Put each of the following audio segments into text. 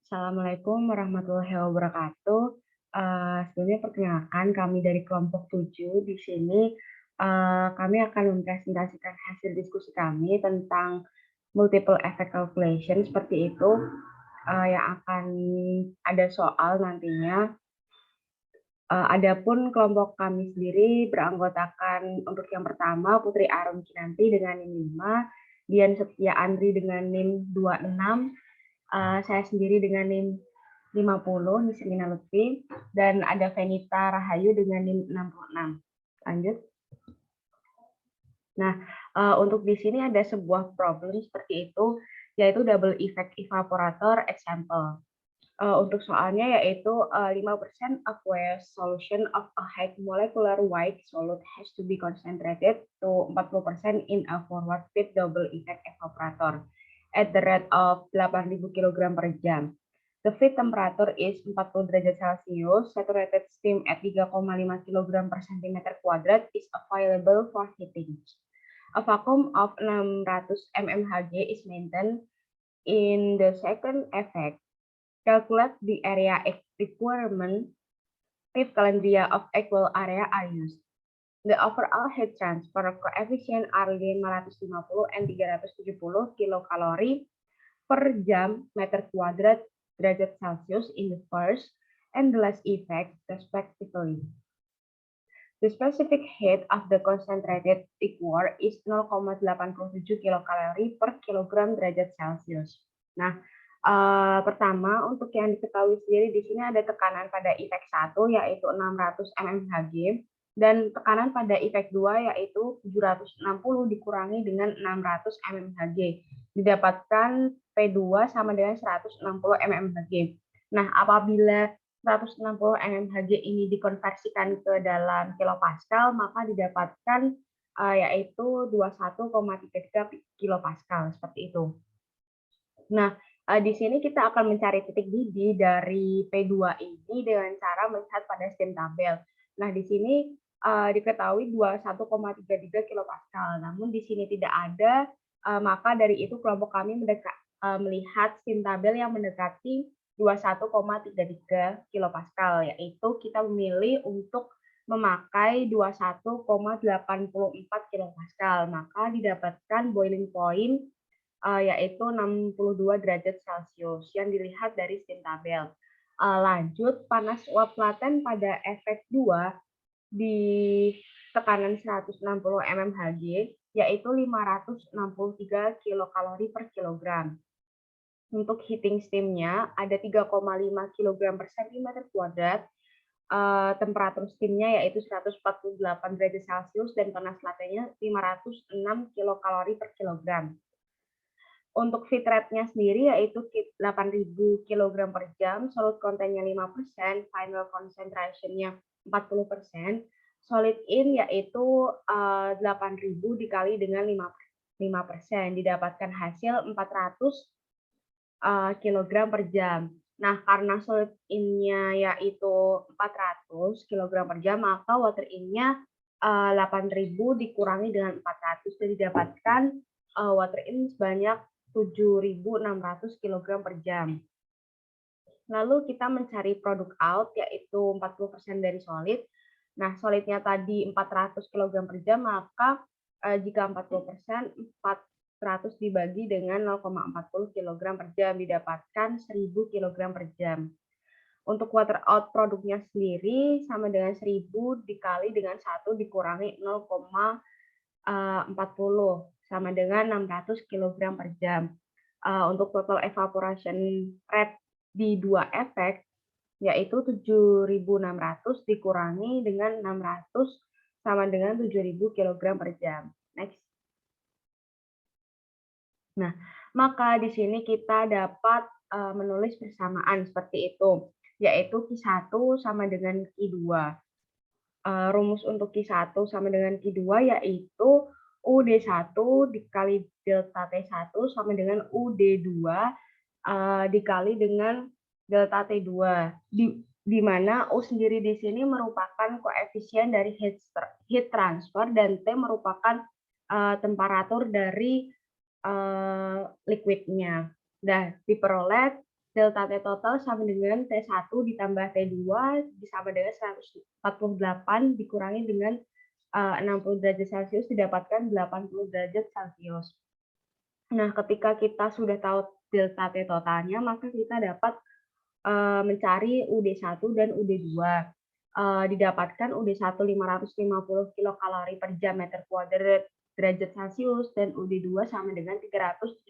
Assalamualaikum warahmatullahi wabarakatuh. Sebelumnya perkenalkan kami dari kelompok 7 di sini, kami akan mempresentasikan hasil diskusi kami tentang multiple effect calculation seperti itu, yang akan ada soal nantinya. Adapun kelompok kami sendiri beranggotakan untuk yang pertama Putri Arum Kinanti dengan NIM 5, Dian Setia Andri dengan NIM 26, saya sendiri dengan NIM 50, Nisrina Lutfi, dan ada Venita Rahayu dengan NIM 66. Lanjut. Nah, untuk di sini ada sebuah problem seperti itu, yaitu double effect evaporator example. Untuk soalnya yaitu 5% aqueous solution of a high molecular weight solute has to be concentrated to 40% in a forward feed double effect evaporator at the rate of 8.000 kg per jam. The feed temperature is 40 derajat Celcius. Saturated steam at 3,5 kg per cm kuadrat is available for heating. A vacuum of 600 mmHg is maintained in the second effect. Calculate the area requirement if calendria of equal area are used. The overall heat transfer coefficient are 550 and 370 kilokalori per jam meter kuadrat derajat Celcius in the first and the last effect respectively. The specific heat of the concentrated liquor is 0,87 kilokalori per kilogram derajat Celcius. Nah, pertama untuk yang diketahui sendiri di sini ada tekanan pada efek 1 yaitu 600 mmHg dan tekanan pada efek 2 yaitu 760 dikurangi dengan 600 mmHg. Didapatkan P2 sama dengan 160 mmHg. Nah, apabila 160 mmHg ini dikonversikan ke dalam kilopascal, maka didapatkan yaitu 21,33 kilopascal seperti itu. Nah, di sini kita akan mencari titik didih dari P2 ini dengan cara melihat pada steam tabel. Nah, di sini diketahui 21,33 kilopascal, namun di sini tidak ada, maka dari itu kelompok kami melihat steam tabel yang mendekati 21,33 kilopascal, yaitu kita memilih untuk memakai 21,84 kilopascal, maka didapatkan boiling point yaitu 62 derajat Celcius yang dilihat dari steam tabel. Lanjut, panas uap laten pada efek 2 di tekanan 160 mmHg yaitu 563 kilokalori per kilogram. Untuk heating steam-nya ada 3,5 kg per cm kuadrat, temperatur steam-nya yaitu 148 derajat Celcius dan panas latennya 506 kilokalori per kilogram. Untuk feed rate-nya sendiri yaitu 8.000 kg per jam, solid content-nya 5%, final concentration-nya 40%, solid in yaitu 8.000 dikali dengan 5%, didapatkan hasil 400 kilogram per jam. Nah, karena solid in-nya yaitu 400 kilogram per jam, maka water in-nya 8.000 dikurangi dengan 400 dan didapatkan water in sebanyak 7.600 kilogram per jam. Lalu kita mencari produk out yaitu 40% dari solid. Nah, solidnya tadi 400 kilogram per jam, maka jika 40%, 100 dibagi dengan 0,40 kg per jam didapatkan 1000 kg per jam. Untuk water out produknya sendiri sama dengan 1000 dikali dengan 1 dikurangi 0,40 sama dengan 600 kg per jam. Untuk total evaporation rate di dua efek yaitu 7.600 dikurangi dengan 600 sama dengan 7.000 kg per jam. Next. Nah, maka di sini kita dapat menulis persamaan seperti itu, yaitu Q1 sama dengan Q2. Rumus untuk Q1 sama dengan Q2 yaitu UD1 dikali delta T1 sama dengan UD2 dikali dengan delta T2, di mana U sendiri di sini merupakan koefisien dari heat transfer dan T merupakan temperatur dari liquidnya. Nah, diperoleh delta T total sama dengan T1 ditambah T2 sama dengan 148 dikurangi dengan 60 derajat Celcius didapatkan 80 derajat Celcius. Nah, ketika kita sudah tahu delta T totalnya, maka kita dapat mencari UD1 dan UD2. Didapatkan UD1 550 kilokalori per jam meter kuadrat derajat Celcius dan UD2 sama dengan 370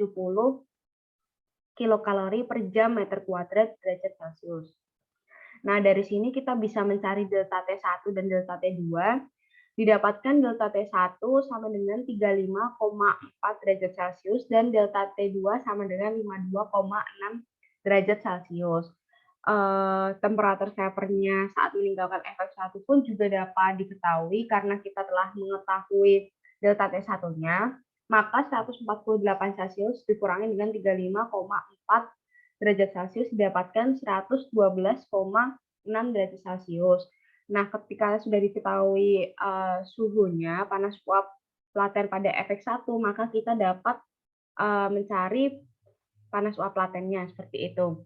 kilokalori per jam meter kuadrat derajat Celcius. Nah, dari sini kita bisa mencari delta T1 dan delta T2. Didapatkan delta T1 sama dengan 35,4 derajat Celcius dan delta T2 sama dengan 52,6 derajat Celcius. Temperatur vapornya saat meninggalkan efek 1 pun juga dapat diketahui karena kita telah mengetahui delta T1-nya, maka 148 Celcius dikurangi dengan 35,4 derajat Celcius didapatkan 112,6 derajat Celcius. Nah, ketika sudah diketahui suhunya, panas uap laten pada efek 1, maka kita dapat mencari panas uap latennya seperti itu.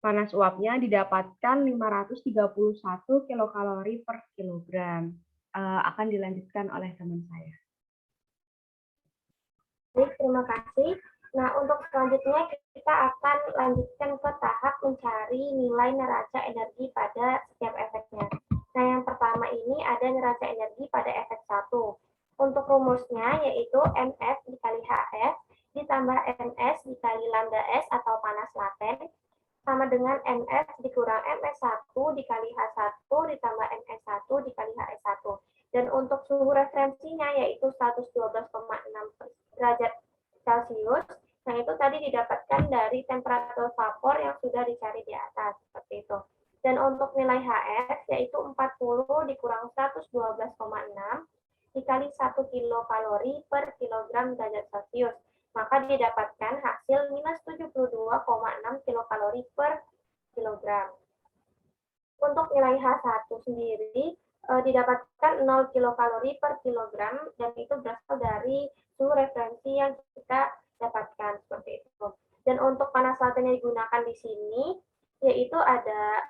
Panas uapnya didapatkan 531 kilokalori per kilogram. Akan dilanjutkan oleh teman saya. Baik, terima kasih. Nah, untuk selanjutnya kita akan lanjutkan ke tahap mencari nilai neraca energi pada setiap efeknya. Nah, yang pertama ini ada neraca energi pada efek 1. Untuk rumusnya yaitu MF dikali HF ditambah MS dikali lambda S atau panas laten sama dengan MF dikurang MS1 dikali H1 ditambah MS1 dikali HS1. Dan untuk suhu referensinya yaitu 112,6 derajat Celcius, nah itu tadi didapatkan dari temperatur vapor yang sudah dicari di atas, seperti itu. Dan untuk nilai HF yaitu 40 dikurang 112,6 dikali 1 kilokalori per kilogram derajat Celcius. Maka didapatkan hasil minus 72,6 kilokalori per kilogram. Untuk nilai H1 sendiri didapatkan 0 kilokalori per kilogram dan itu berasal dari suhu referensi yang kita dapatkan seperti itu. Dan untuk panas laten yang digunakan di sini yaitu ada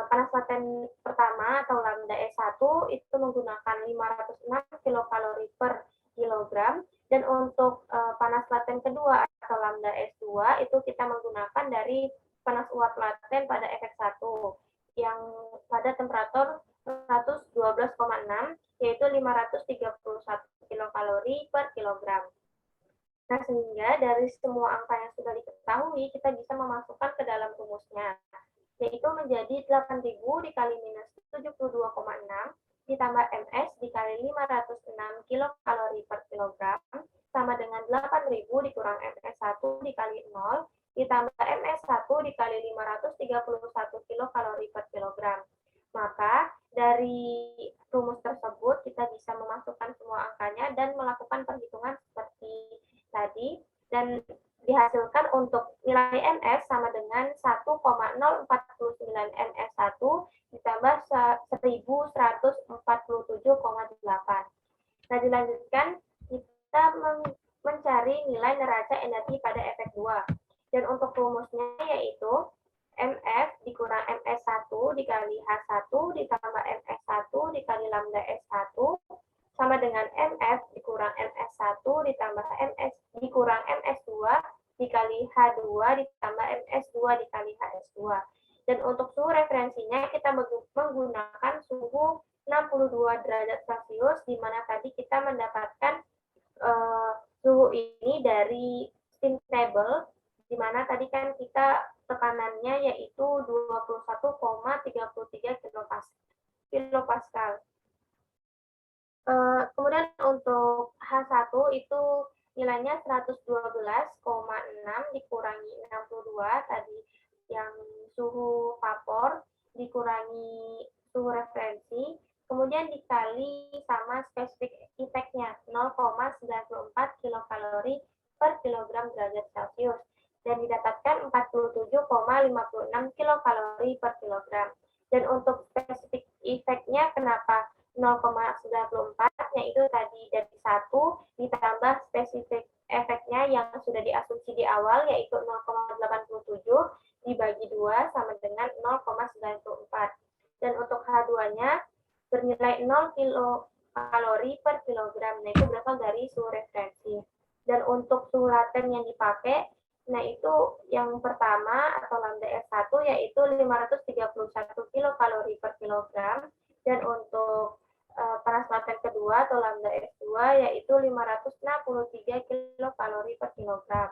panas laten pertama atau lambda S1 itu menggunakan 506 kilokalori per kilogram dan untuk panas laten kedua atau lambda S2 itu kita menggunakan dari panas uap laten pada efek 1 yang pada temperatur 112,6 yaitu 531 kilokalori per kilogram. Nah, sehingga dari semua angka yang sudah diketahui kita bisa memasukkan ke dalam rumusnya yaitu menjadi 8.000 dikali minus 72,6 ditambah MS dikali 506 kilokalori per kilogram sama dengan 8.000 dikurang MS1 dikali 0 ditambah MS1 dikali 531 kilokalori per kilogram. Maka dari rumus tersebut kita bisa memasukkan semua angkanya dan melakukan perhitungan seperti tadi dan dihasilkan untuk nilai MS sama dengan 1,049 MS1 ditambah 1147,8. Nah, dilanjutkan kita mencari nilai neraca energi pada efek 2. Dan untuk rumusnya yaitu MF dikurang MS1 dikali H1 ditambah MS1 dikali lambda S1 sama dengan MF dikurang MS1 ditambah MS dikurang MS2 dikali H2 ditambah MS2 dikali HS2. Dan untuk suhu referensinya kita menggunakan suhu 62 derajat Celcius di mana tadi kita mendapatkan suhu ini dari steam table di mana tadi kan kita tekanannya yaitu 21,33 kilopascal. Kemudian untuk H1 itu nilainya 112,6 dikurangi 62 tadi yang suhu vapor dikurangi suhu referensi, kemudian dikali sama spesifik efeknya 0,94 kilokalori per kilogram derajat Celcius dan didapatkan 47,56 kilokalori per kilogram. Dan untuk spesifik efeknya kenapa 0,94 yaitu tadi dari 1 ditambah spesifik efeknya yang sudah diasumsi di awal yaitu 0,87 dibagi 2 sama dengan 0,94. Dan untuk H2-nya bernilai 0 kilokalori per kilogram. Nah, itu berasal dari suhu referensi. Dan untuk suhu laten yang dipakai, nah itu yang pertama atau lambda S1 yaitu 531 kilokalori per kilogram. Dan untuk panas laten kedua atau lambda S2 yaitu 563 kilokalori per kilogram.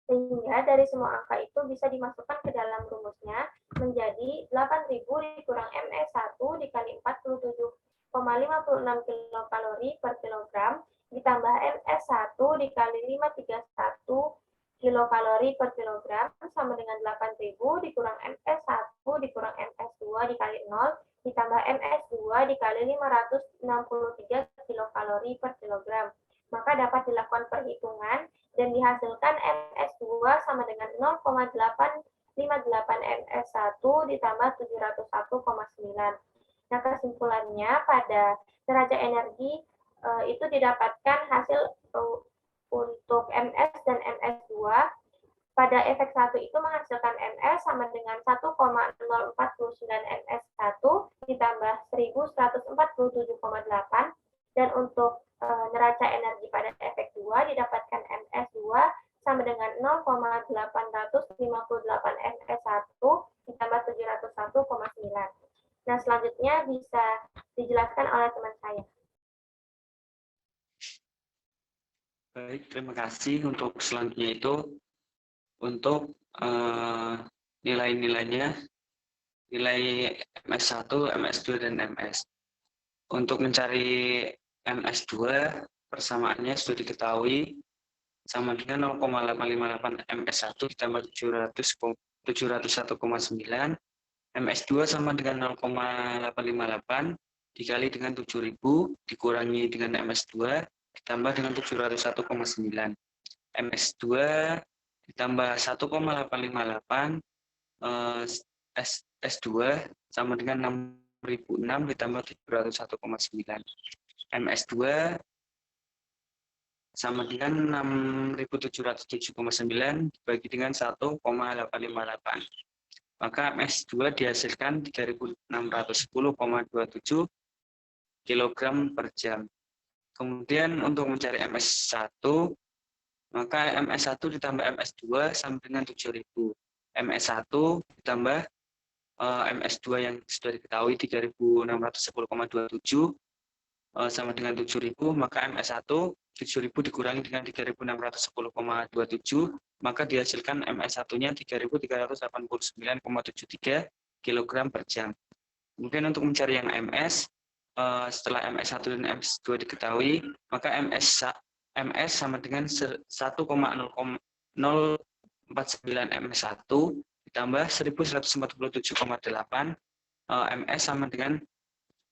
Sehingga dari semua angka itu bisa dimasukkan ke dalam rumusnya menjadi 8.000 dikurang MS1 dikali 47,56 kilokalori per kilogram ditambah MS1 dikali 531 kilokalori per kilogram sama dengan 8.000 dikurang MS1 dikurang MS2 dikali 0 ditambah MS2 dikali 563 kilokalori per kilogram. Maka dapat dilakukan perhitungan dan dihasilkan MS2 sama dengan 0,858 MS1 ditambah 701,9. Nah, kesimpulannya pada neraca energi itu didapatkan hasil untuk MS dan MS2 pada efek 1 itu menghasilkan MS sama dengan 1,049 MS1 ditambah 1147,8 dan untuk neraca energi pada efek 2 didapatkan MS2 sama dengan 0,858 MS1 ditambah 701,9. Nah, selanjutnya bisa dijelaskan oleh teman saya. Baik, terima kasih. Untuk selanjutnya itu untuk nilai-nilainya, nilai MS1, MS2, dan MS. Untuk mencari MS2, persamaannya sudah diketahui sama dengan 0,858 MS1 ditambah 701,9. MS2 sama dengan 0,858 dikali dengan 7.000 dikurangi dengan MS2 ditambah dengan 701,9. MS2 ditambah 1,858 S2 sama dengan 6.006 ditambah 701,9. MS2 sama dengan 6.707,9 dibagi dengan 1,858. Maka MS2 dihasilkan 3.610,27 kg per jam. Kemudian untuk mencari MS1, maka MS1 ditambah MS2 sama dengan 7.000. MS1 ditambah MS2 yang sudah diketahui 3.610,27 sama dengan 7.000, maka MS1 7.000 dikurangi dengan 3.610,27, maka dihasilkan MS1-nya 3.389,73 kg per jam. Kemudian untuk mencari yang MS, setelah MS1 dan MS2 diketahui, maka MS sama dengan 1,049 MS1 ditambah 1147,8 MS sama dengan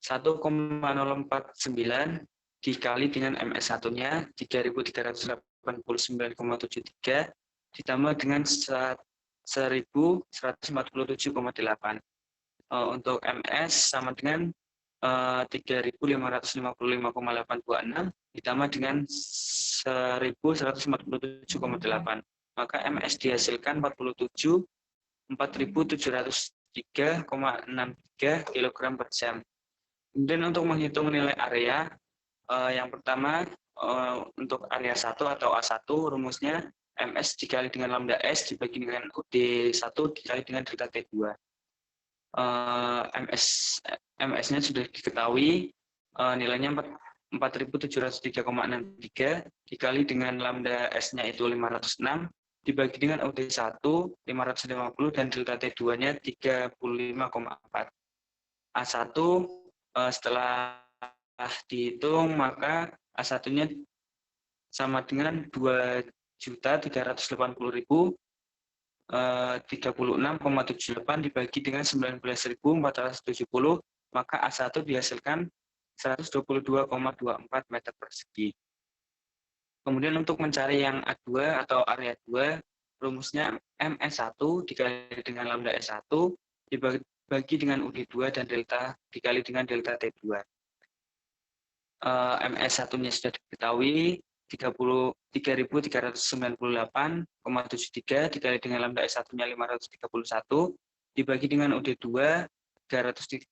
1,049 dikali dengan MS1-nya 3.389,73 ditambah dengan 1.147,8. Untuk MS sama dengan 3.555,826 ditambah dengan 1.147,8. Maka MS dihasilkan 4.703,63 kg per jam. Kemudian untuk menghitung nilai area, yang pertama untuk area 1 atau A1 rumusnya MS dikali dengan lambda S dibagi dengan UD1 dikali dengan delta T2. MS-nya sudah diketahui, nilainya 4.703,63 dikali dengan lambda S-nya itu 506 dibagi dengan UD1 550 dan delta T2-nya 35,4. A1 setelah dihitung maka A1-nya sama dengan 2.380.036,78 dibagi dengan 19.470, maka A1 dihasilkan 122,24 meter persegi. Kemudian untuk mencari yang A2 atau area 2, rumusnya MS1 dikali dengan lambda S1 dibagi dengan UD2 dan delta dikali dengan delta T2. MS1-nya sudah diketahui 3.398,73 dikali dengan lambda S1-nya 531 dibagi dengan UD2 370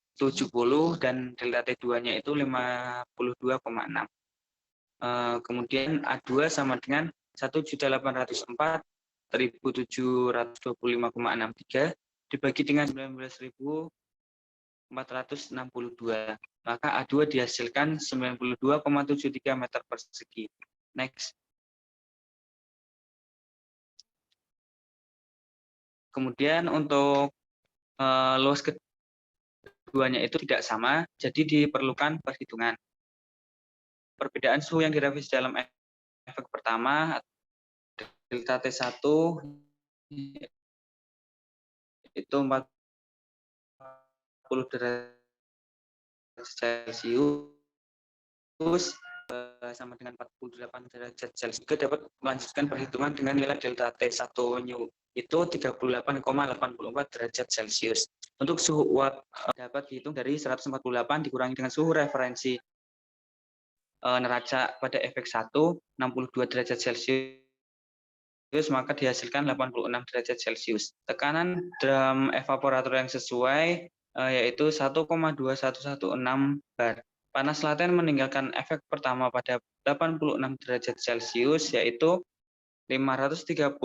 dan delta T2-nya itu 52,6. Kemudian A2 sama dengan 1.804.725,63 dibagi dengan 19.462. Maka A2 dihasilkan 92,73 meter persegi. Next. Kemudian untuk luas keduanya itu tidak sama, jadi diperlukan perhitungan. Perbedaan suhu yang direvisi dalam efek pertama, delta T1 itu 40 derajat Celcius sama dengan 48 derajat Celcius. Juga dapat melanjutkan perhitungan dengan nilai delta T1 new itu 38,84 derajat Celcius. Untuk suhu uap dapat dihitung dari 148 dikurangi dengan suhu referensi neraca pada efek 1 62 derajat Celcius, maka dihasilkan 86 derajat Celcius. Tekanan drum evaporator yang sesuai yaitu 1,2116 bar. Panas laten meninggalkan efek pertama pada 86 derajat Celcius yaitu 531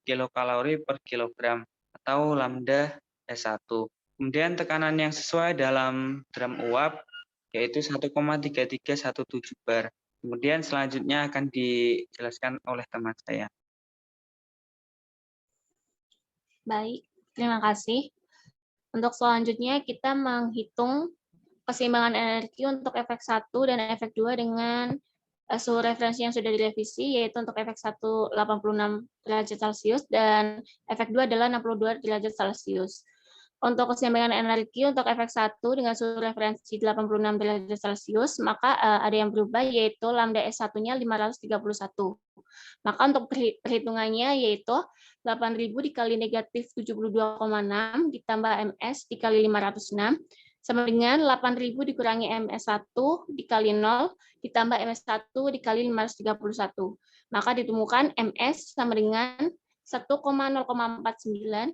kilokalori per kilogram atau lambda S1. Kemudian tekanan yang sesuai dalam drum uap yaitu 1,3317 bar. Kemudian selanjutnya akan dijelaskan oleh teman saya. Baik, terima kasih. Untuk selanjutnya kita menghitung keseimbangan energi untuk efek 1 dan efek 2 dengan suhu referensi yang sudah direvisi, yaitu untuk efek 1 86 derajat Celcius dan efek 2 adalah 62 derajat Celcius. Untuk keseimbangan energi untuk efek 1 dengan suhu referensi 86 derajat Celcius, maka ada yang berubah yaitu lambda S1-nya 531. Maka untuk perhitungannya yaitu 8.000 dikali negatif 72,6 ditambah MS dikali 506 sama dengan 8.000 dikurangi MS1 dikali 0 ditambah MS1 dikali 531. Maka ditemukan MS sama dengan 1,049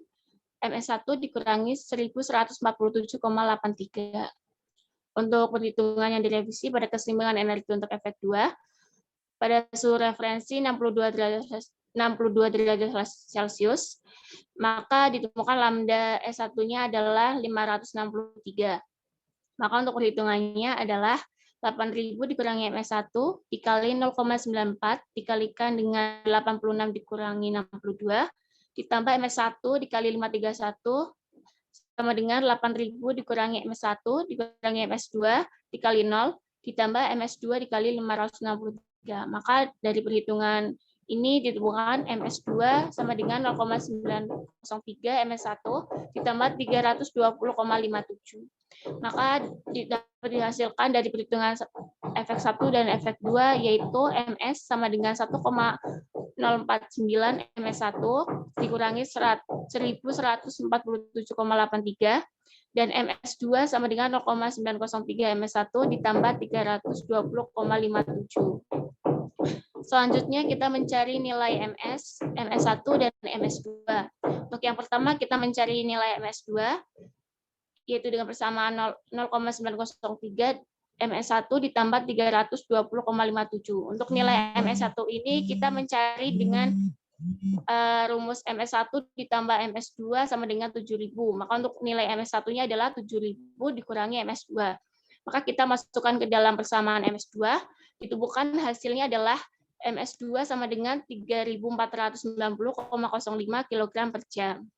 MS1 dikurangi 1147,83. Untuk perhitungan yang direvisi pada keseimbangan energi untuk efek 2, pada suhu referensi 62 derajat Celcius, maka ditemukan lambda S1-nya adalah 563. Maka untuk perhitungannya adalah 8.000 dikurangi MS1 dikali 0,94 dikalikan dengan 86 dikurangi 62 ditambah MS1 dikali 531 sama dengan 8.000 dikurangi MS1 dikurangi MS2 dikali 0 ditambah MS2 dikali 563. Maka dari perhitungan ini ditemukan MS2 sama dengan 0,903 MS1 ditambah 320,57. Maka dapat dihasilkan dari perhitungan efek 1 dan efek 2 yaitu MS sama dengan 1,049 MS1 dikurangi 1147,83 dan MS2 sama dengan 0,903 MS1 ditambah 320,57. Selanjutnya kita mencari nilai MS, MS1 dan MS2. Untuk yang pertama kita mencari nilai MS2 yaitu dengan persamaan 0,903 MS1 ditambah 320,57. Untuk nilai MS1 ini kita mencari dengan rumus MS1 ditambah MS2 sama dengan 7.000. Maka untuk nilai MS1-nya adalah 7.000 dikurangi MS2. Maka kita masukkan ke dalam persamaan MS2, ditemukan hasilnya adalah MS2 sama dengan 3.490,05 kg per jam.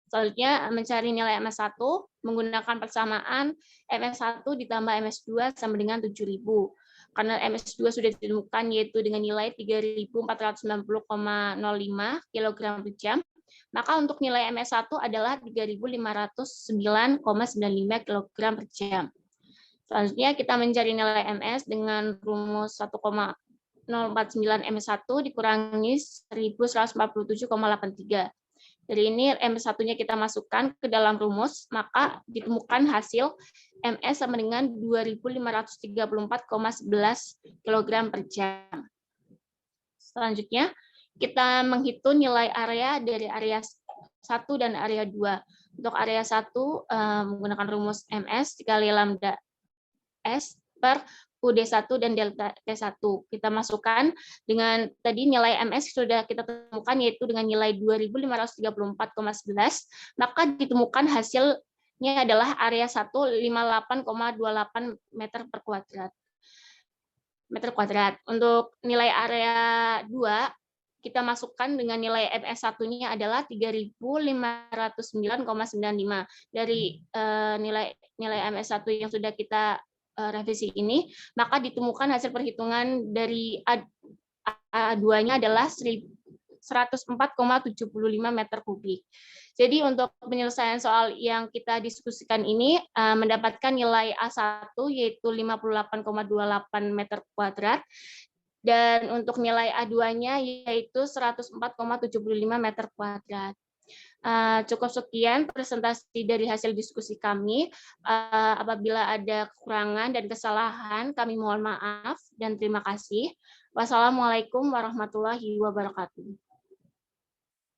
Selanjutnya mencari nilai MS1 menggunakan persamaan MS1 ditambah MS2 sama dengan 7.000. Karena MS2 sudah ditemukan yaitu dengan nilai 3.490,05 kg per jam, maka untuk nilai MS1 adalah 3.509,95 kg per jam. Selanjutnya kita mencari nilai MS dengan rumus 1,049 MS1 dikurangi 1147,83. Dari ini MS1-nya kita masukkan ke dalam rumus, maka ditemukan hasil MS sama dengan 2.534,11 kg per jam. Selanjutnya, kita menghitung nilai area dari area 1 dan area 2. Untuk area 1 menggunakan rumus MS dikali lambda S per UD1 dan delta T1. Kita masukkan dengan tadi nilai MS sudah kita temukan yaitu dengan nilai 2.534,11, maka ditemukan hasilnya adalah area 1 58,28 meter kuadrat. Untuk nilai area 2 kita masukkan dengan nilai MS1-nya adalah 3.509,95. Dari nilai MS1 yang sudah kita revisi ini, maka ditemukan hasil perhitungan dari A2-nya adalah 104,75 meter kubik. Jadi untuk penyelesaian soal yang kita diskusikan ini mendapatkan nilai A1 yaitu 58,28 meter kuadrat, dan untuk nilai A2-nya yaitu 104,75 meter kuadrat. Cukup sekian presentasi dari hasil diskusi kami. Apabila ada kekurangan dan kesalahan, kami mohon maaf dan terima kasih. Wassalamualaikum warahmatullahi wabarakatuh.